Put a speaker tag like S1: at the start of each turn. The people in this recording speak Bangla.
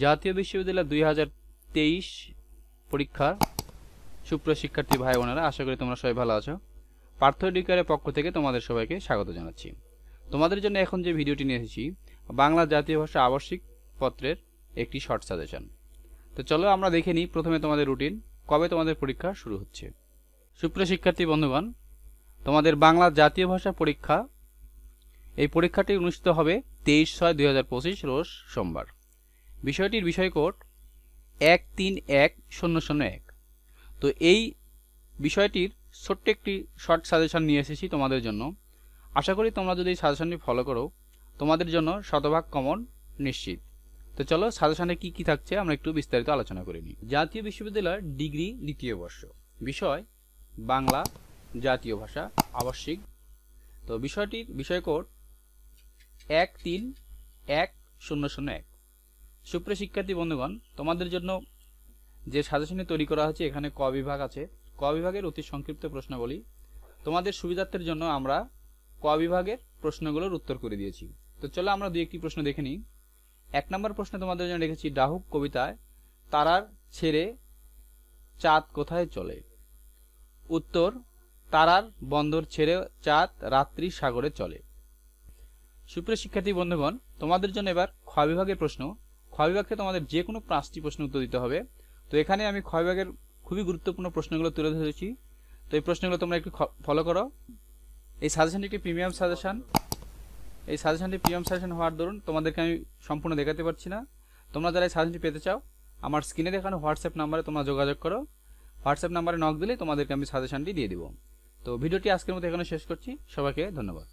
S1: জাতীয় বিশ্ববিদ্যালয় 2023 পরীক্ষার সুপ্রিয় শিক্ষার্থী ভাই বোনেরা, আশা করি তোমরা সবাই ভালো আছো। পার্থ এডুকেয়ারের পক্ষ থেকে তোমাদের সবাইকে স্বাগত জানাচ্ছি। তোমাদের জন্য এখন যে ভিডিওটি নিয়ে এসেছি, বাংলা জাতীয় ভাষা আবশ্যিক পত্রের একটি শর্ট সাজেশন। তো চলো আমরা দেখে নিই প্রথমে তোমাদের রুটিন, কবে তোমাদের পরীক্ষা শুরু হচ্ছে। সুপ্রিয় শিক্ষার্থী বন্ধুগণ, তোমাদের বাংলা জাতীয় ভাষা পরীক্ষা, এই পরীক্ষাটি অনুষ্ঠিত হবে 23/6/2025 রোজ সোমবার। বিষয়টির বিষয় কোড 131001। তো এই বিষয়টির ছোট্ট একটি শর্ট সাজেশন নিয়ে এসেছি তোমাদের জন্য। আশা করি তোমরা যদি এই সাজেশনটি ফলো করো, তোমাদের জন্য শতভাগ কমন নিশ্চিত। তো চলো সাজেশনে কি কি থাকছে আমরা একটু বিস্তারিত আলোচনা করে নিই। জাতীয় বিশ্ববিদ্যালয়ের ডিগ্রি দ্বিতীয় বর্ষ, বিষয় বাংলা জাতীয় ভাষা আবশ্যিক। তো বিষয়টির বিষয় কোড 131001। সুপ্রিয় শিক্ষার্থী বন্ধুগণ, তোমাদের জন্য যে সাজেশনটি তৈরি করা হয়েছে, এখানে ক বিভাগ আছে। ক বিভাগের অতি সংক্ষিপ্ত প্রশ্নাবলী। তোমাদের সুবিধার্থের জন্য আমরা ক বিভাগের প্রশ্নগুলোর উত্তর করে দিয়েছি। তো চলো আমরা দুই একটি প্রশ্ন দেখে নিই। 1 নম্বর প্রশ্নে তোমাদের জন্য লিখেছি, ডাহুক কবিতায় তারার ছেড়ে চাঁদ কোথায় চলে? উত্তর, তারার বন্দর ছেড়ে চাঁদ রাত্রি সাগরে চলে। সুপ্রিয় শিক্ষার্থী বন্ধুগণ, তোমাদের জন্য এবার খ বিভাগের প্রশ্ন। খ বিভাগে তোমাদের যে কোনো 5টি প্রশ্ন উত্তর দিতে হবে। তো এখানে আমি খ বিভাগের খুবই গুরুত্বপূর্ণ প্রশ্নগুলো তুলে ধরেছি। তো এই প্রশ্নগুলো তোমরা একটু ফলো করো। এই সাজেশনটি একটি প্রিমিয়াম সাজেশন। এই সাজেশনটি প্রিমিয়াম সাজেশন হওয়ার দরুন তোমাদেরকে আমি সম্পূর্ণ দেখাতে পারছি না। তোমরা যারা এই সাজেশনটি পেতে চাও, আমার স্ক্রিনে দেখানো হোয়াটসঅ্যাপ নাম্বারে তোমরা যোগাযোগ করো। হোয়াটসঅ্যাপ নাম্বারে নক দিলে তোমাদেরকে আমি সাজেশনটি দিয়ে দিব। তো ভিডিওটি আজকের মতো এখানে শেষ করছি। সবাইকে ধন্যবাদ।